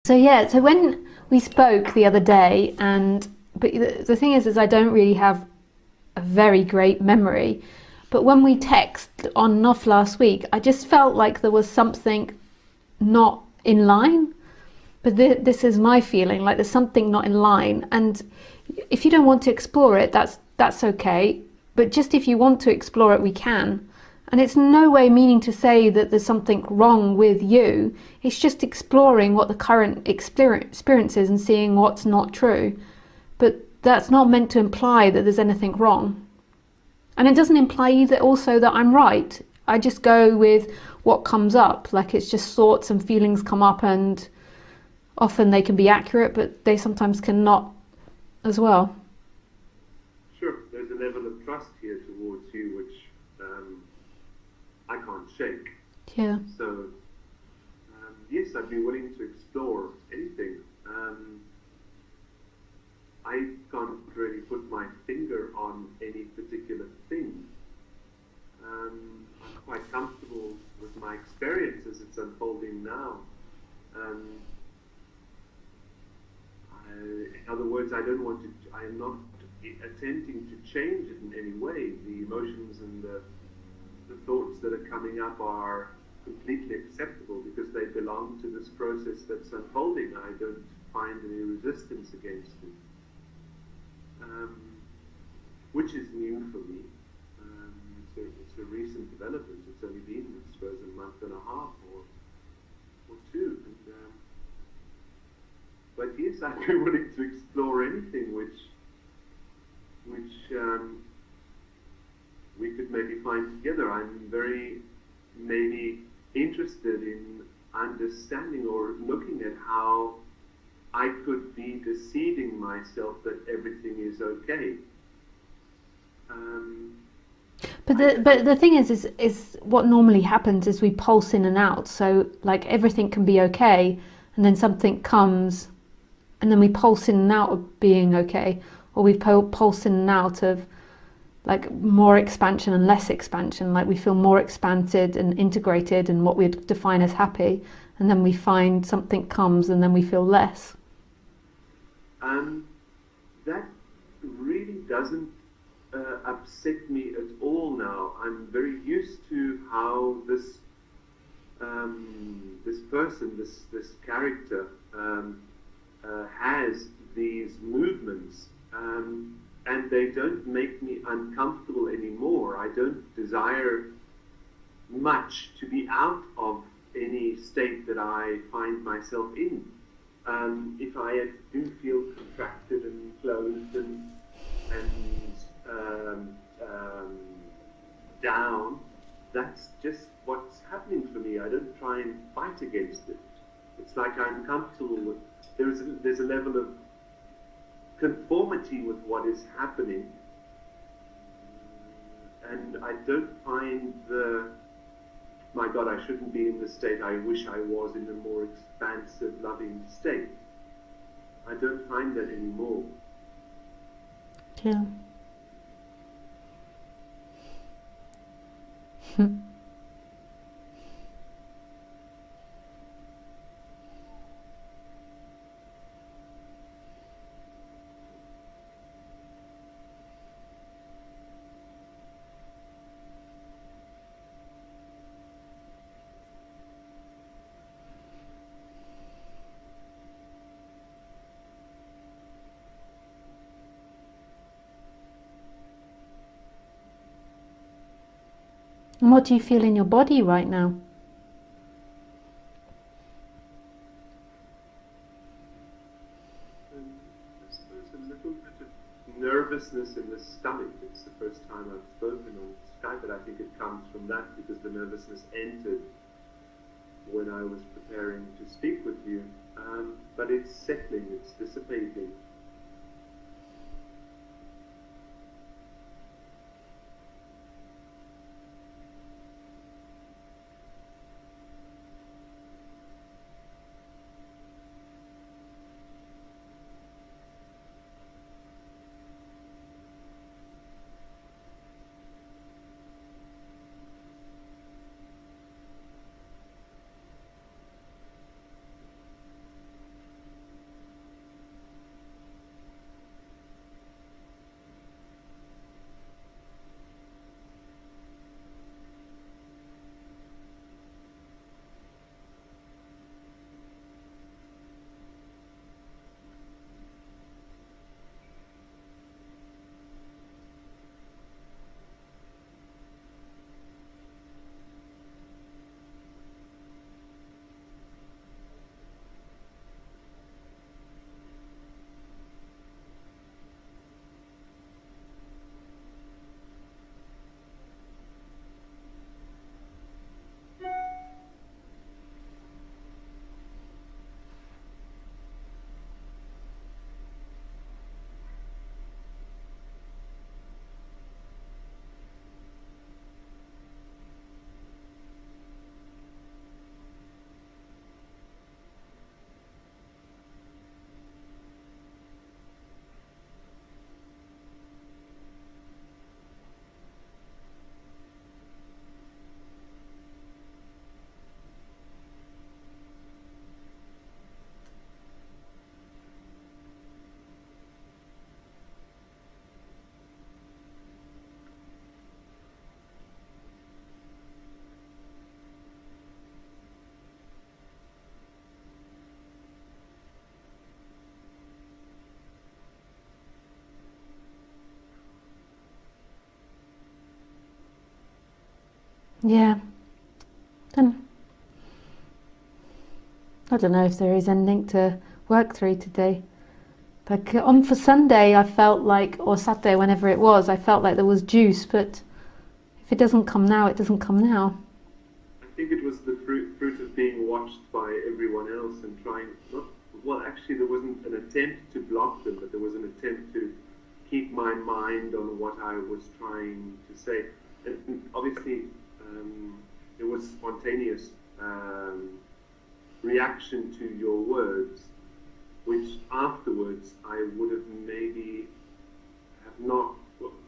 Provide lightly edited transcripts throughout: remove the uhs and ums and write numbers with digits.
So yeah, so when we spoke the other day, but the thing is I don't really have a very great memory. But when we texted on and off last week, I just felt like there was something not in line. But this is my feeling, like there's something not in line. And if you don't want to explore it, that's okay. But just if you want to explore it, we can. And it's no way meaning to say that there's something wrong with you. It's just exploring what the current experience is and seeing what's not true. But that's not meant to imply that there's anything wrong. And it doesn't imply either also that I'm right. I just go with what comes up. Like it's just thoughts and feelings come up, and often they can be accurate, but they sometimes cannot as well. Sure, there's a level of trust here towards you which I can't shake. Yeah. So, yes, I'd be willing to explore anything. I can't really put my finger on any particular thing. I'm quite comfortable with my experience as it's unfolding now. In other words, I am not attempting to change it in any way. The emotions and the thoughts that are coming up are completely acceptable because they belong to this process that's unfolding. I don't find any resistance against it, which is new for me. It's a recent development. It's only been, I suppose, a month and a half or two. But yes, I'd be willing to explore anything which we could maybe find together. I'm very maybe interested in understanding or looking at how I could be deceiving myself that everything is okay. But the thing is what normally happens is we pulse in and out. So like everything can be okay, and then something comes, and then we pulse in and out of being okay, or we pulse in and out of like more expansion and less expansion. Like we feel more expanded and integrated in what we define as happy, and then we find something comes, and then we feel less. That really doesn't upset me at all now. I'm very used to how this person, this character, has these movements, and they don't make me uncomfortable anymore. I don't desire much to be out of any state that I find myself in. If I do feel contracted and closed and down, that's just what's happening for me. I don't try and fight against it. It's like I'm comfortable with. There's a level of conformity with what is happening, and I don't find my God, I shouldn't be in the state. I wish I was in a more expansive, loving state. I don't find that anymore. Yeah. And what do you feel in your body right now? I suppose a little bit of nervousness in the stomach. It's the first time I've spoken on Skype, but I think it comes from that because the nervousness entered when I was preparing to speak with you. But it's settling, it's dissipating. Yeah. Then I don't know if there is anything to work through today. Like on for Sunday, I felt like, or Saturday, whenever it was, I felt like there was juice. But if it doesn't come now, it doesn't come now. I think it was the fruit of being watched by everyone else and trying not. Well, actually, there wasn't an attempt to block them, but there was an attempt to keep my mind on what I was trying to say. And obviously, it was spontaneous reaction to your words, which afterwards I would have maybe have not,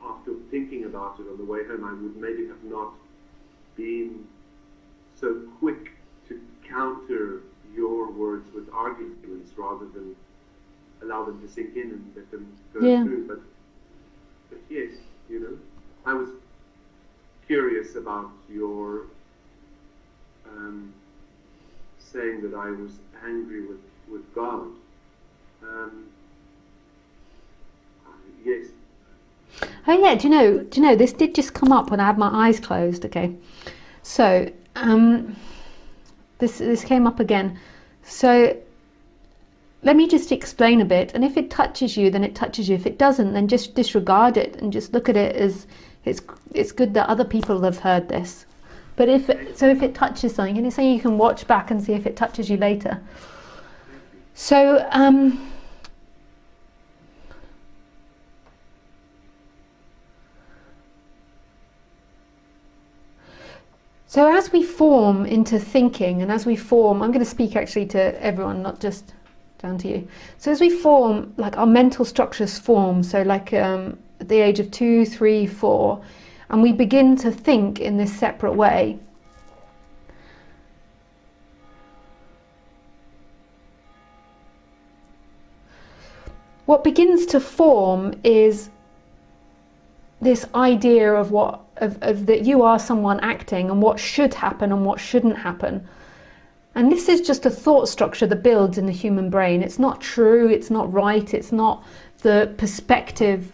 after thinking about it on the way home, I would maybe have not been so quick to counter your words with arguments rather than allow them to sink in and let them go through. But yes, you know, I was curious about your saying that I was angry with God. Yes. Oh yeah, do you know this did just come up when I had my eyes closed. Okay, so this came up again. So let me just explain a bit, and if it touches you, then it touches you. If it doesn't, then just disregard it and just look at it as it's good that other people have heard this. But if it touches something, and it's saying you can watch back and see if it touches you later. So so as we form into thinking, and as we form, I'm going to speak actually to everyone, not just down to you. So as we form, like our mental structures form, so like at the age of 2, 3, 4, and we begin to think in this separate way. What begins to form is this idea of that you are someone acting and what should happen and what shouldn't happen. And this is just a thought structure that builds in the human brain. It's not true, it's not right, it's not the perspective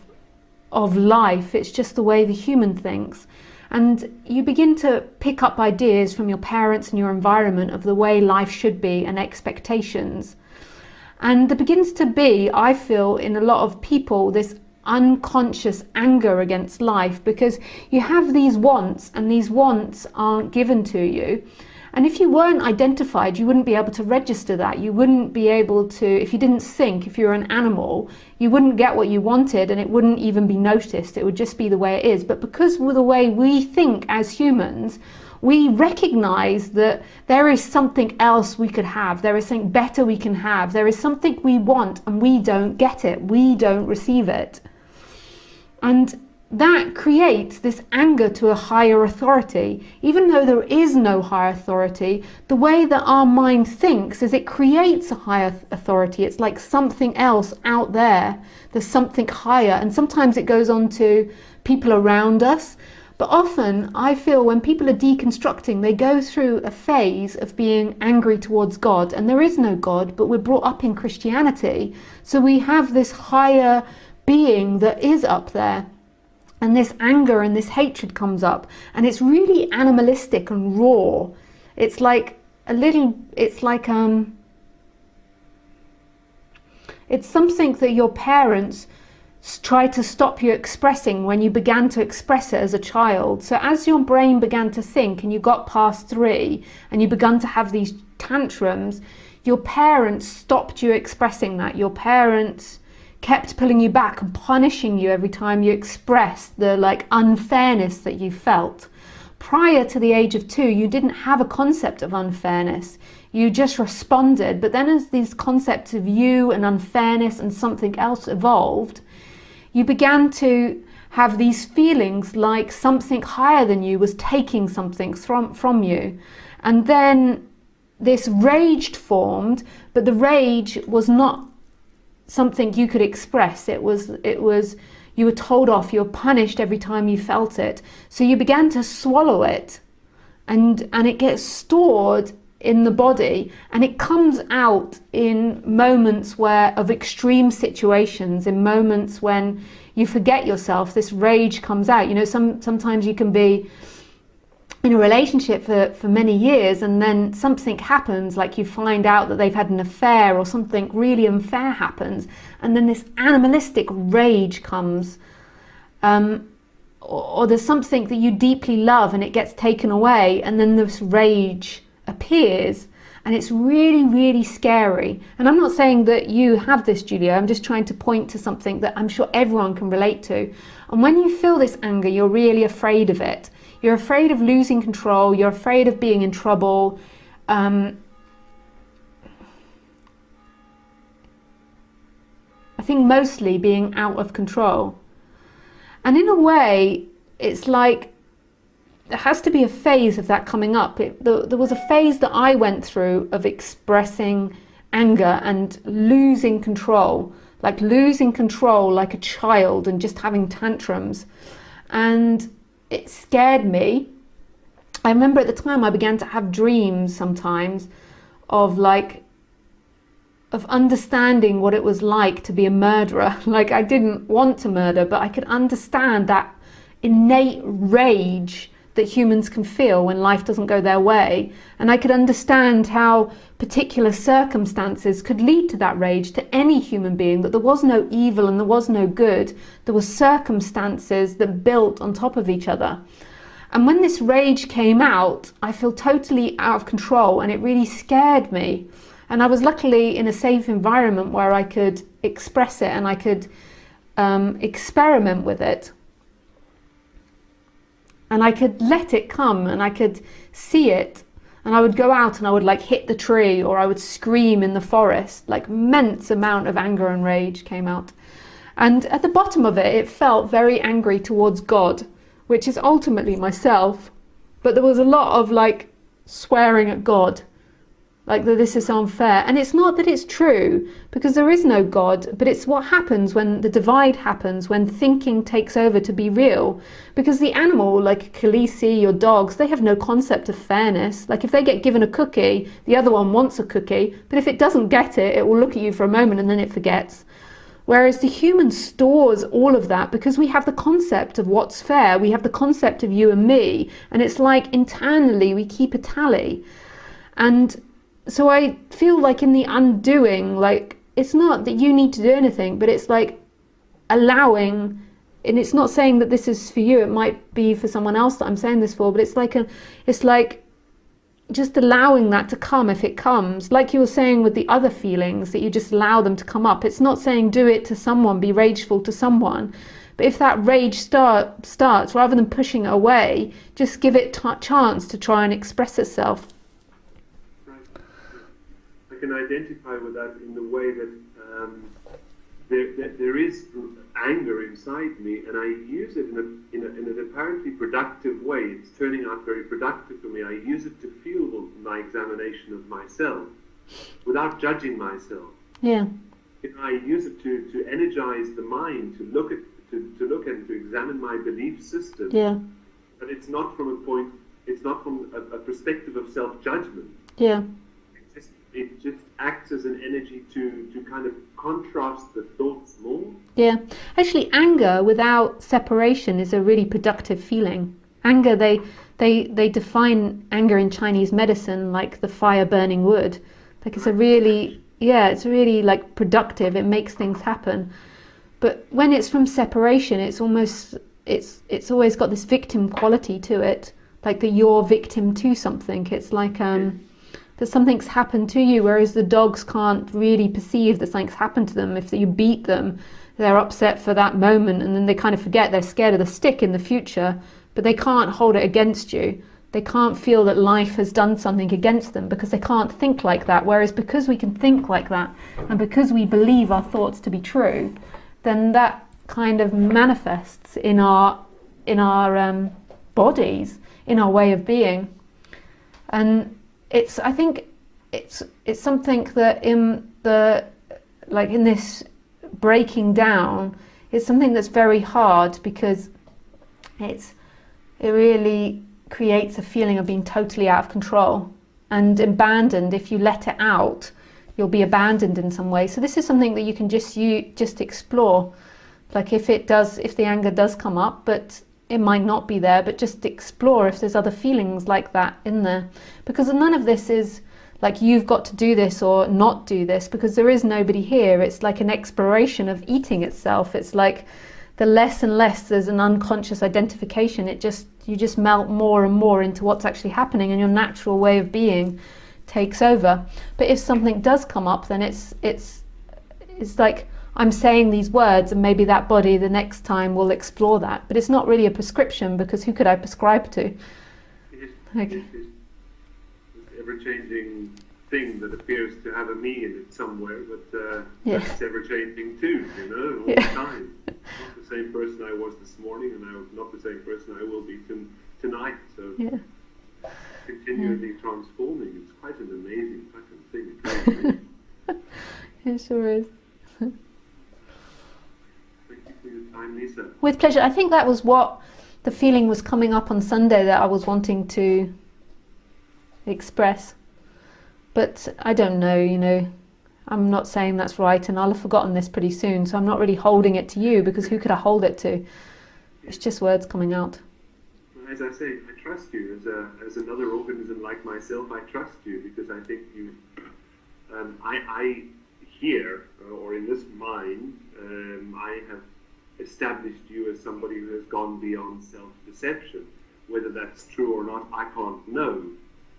of life, it's just the way the human thinks. And you begin to pick up ideas from your parents and your environment of the way life should be and expectations. And there begins to be, I feel, in a lot of people, this unconscious anger against life, because you have these wants and these wants aren't given to you. And if you weren't identified, you wouldn't be able to register that. You wouldn't be able to, if you didn't think, if you're an animal, you wouldn't get what you wanted and it wouldn't even be noticed. It would just be the way it is. But because of the way we think as humans, we recognize that there is something else we could have. There is something better we can have. There is something we want and we don't get it. We don't receive it. And that creates this anger to a higher authority. Even though there is no higher authority, the way that our mind thinks is it creates a higher authority. It's like something else out there. There's something higher. And sometimes it goes on to people around us. But often I feel when people are deconstructing, they go through a phase of being angry towards God. And there is no God, but we're brought up in Christianity. So we have this higher being that is up there. And this anger and this hatred comes up, and it's really animalistic and raw. It's like it's something that your parents tried to stop you expressing when you began to express it as a child. So as your brain began to think and you got past 3 and you began to have these tantrums, your parents stopped you expressing that. Your parents kept pulling you back and punishing you every time you expressed the unfairness that you felt. Prior to the age of 2, you didn't have a concept of unfairness. You just responded. But then as these concepts of you and unfairness and something else evolved, you began to have these feelings like something higher than you was taking something from you. And then this rage formed, but the rage was not something you could express. It was you were told off, you were punished every time you felt it. So you began to swallow it, and it gets stored in the body, and it comes out in moments of extreme situations, in moments when you forget yourself. This rage comes out. Sometimes you can be in a relationship for many years, and then something happens, like you find out that they've had an affair or something really unfair happens, and then this animalistic rage comes, or there's something that you deeply love and it gets taken away, and then this rage appears, and it's really, really scary. And I'm not saying that you have this, Julia, I'm just trying to point to something that I'm sure everyone can relate to. And when you feel this anger, you're really afraid of it. You're afraid of losing control, you're afraid of being in trouble. I think mostly being out of control. And in a way, it's like there has to be a phase of that coming up. There was a phase that I went through of expressing anger and losing control like a child and just having tantrums. And it scared me. I remember at the time I began to have dreams sometimes of understanding what it was like to be a murderer. Like, I didn't want to murder, but I could understand that innate rage that humans can feel when life doesn't go their way. And I could understand how particular circumstances could lead to that rage to any human being, that there was no evil and there was no good. There were circumstances that built on top of each other. And when this rage came out, I feel totally out of control, and it really scared me. And I was luckily in a safe environment where I could express it and I could experiment with it. And I could let it come and I could see it. And I would go out and I would hit the tree, or I would scream in the forest. Immense amount of anger and rage came out. And at the bottom of it, it felt very angry towards God, which is ultimately myself. But there was a lot of swearing at God. That this is unfair. And it's not that it's true, because there is no God, but it's what happens when the divide happens, when thinking takes over to be real. Because the animal, like Khaleesi or dogs, they have no concept of fairness. If they get given a cookie, the other one wants a cookie, but if it doesn't get it, it will look at you for a moment and then it forgets. Whereas the human stores all of that, because we have the concept of what's fair, we have the concept of you and me, and it's internally we keep a tally. And so I feel in the undoing, it's not that you need to do anything, but it's allowing, and it's not saying that this is for you, it might be for someone else that I'm saying this for, but it's just allowing that to come if it comes. Like you were saying with the other feelings, that you just allow them to come up. It's not saying do it to someone, be rageful to someone, but if that rage starts, rather than pushing it away, just give it chance to try and express itself. I can identify with that in the way that there is anger inside me, and I use it in an apparently productive way. It's turning out very productive for me. I use it to fuel my examination of myself without judging myself. Yeah. I use it to energize the mind, to look and to examine my belief system. Yeah. But it's not from a perspective of self-judgment. Yeah. It just acts as an energy to kind of contrast the thoughts more. Yeah. Actually, anger without separation is a really productive feeling. Anger, they define anger in Chinese medicine like the fire burning wood. It's really productive. It makes things happen. But when it's from separation, it's always got this victim quality to it. That you're victim to something. It's that something's happened to you, whereas the dogs can't really perceive that something's happened to them. If you beat them, they're upset for that moment, and then they kind of forget, they're scared of the stick in the future, but they can't hold it against you. They can't feel that life has done something against them, because they can't think like that. Whereas because we can think like that, and because we believe our thoughts to be true, then that kind of manifests in our bodies, in our way of being. And I think it's something that in this breaking down, it's something that's very hard, because it really creates a feeling of being totally out of control and abandoned. If you let it out, you'll be abandoned in some way. So this is something that you can just explore. If the anger does come up, but it might not be there, but just explore if there's other feelings like that in there. Because none of this is like you've got to do this or not do this, because there is nobody here. It's like an exploration of eating itself. It's like the less and less there's an unconscious identification, you just melt more and more into what's actually happening, and your natural way of being takes over. But if something does come up, then it's like I'm saying these words, and maybe that body the next time will explore that. But it's not really a prescription, because who could I prescribe to? It's ever-changing thing that appears to have a me in it somewhere, but that's ever-changing too, all the time. Not the same person I was this morning, and I'm not the same person I will be tonight. So continually transforming. It's quite an amazing fucking thing. It really is. It sure is. Thank you for your time, Lisa. With pleasure. I think that was what the feeling was coming up on Sunday that I was wanting to express. But I don't know, I'm not saying that's right, and I'll have forgotten this pretty soon, so I'm not really holding it to you, because who could I hold it to? It's just words coming out. As I say, I trust you as another organism like myself. I trust you because I think you, I here, or in this mind, I have established you as somebody who has gone beyond self-perception. Whether that's true or not, I can't know.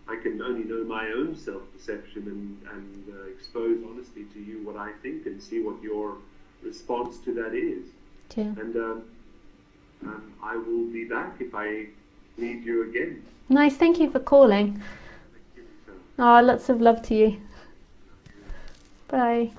I can only know my own self-perception and expose honestly to you what I think, and see what your response to that is. Yeah. And I will be back if I need you again. Nice, thank you for calling. Thank you, Lisa. Oh, lots of love to you. Bye.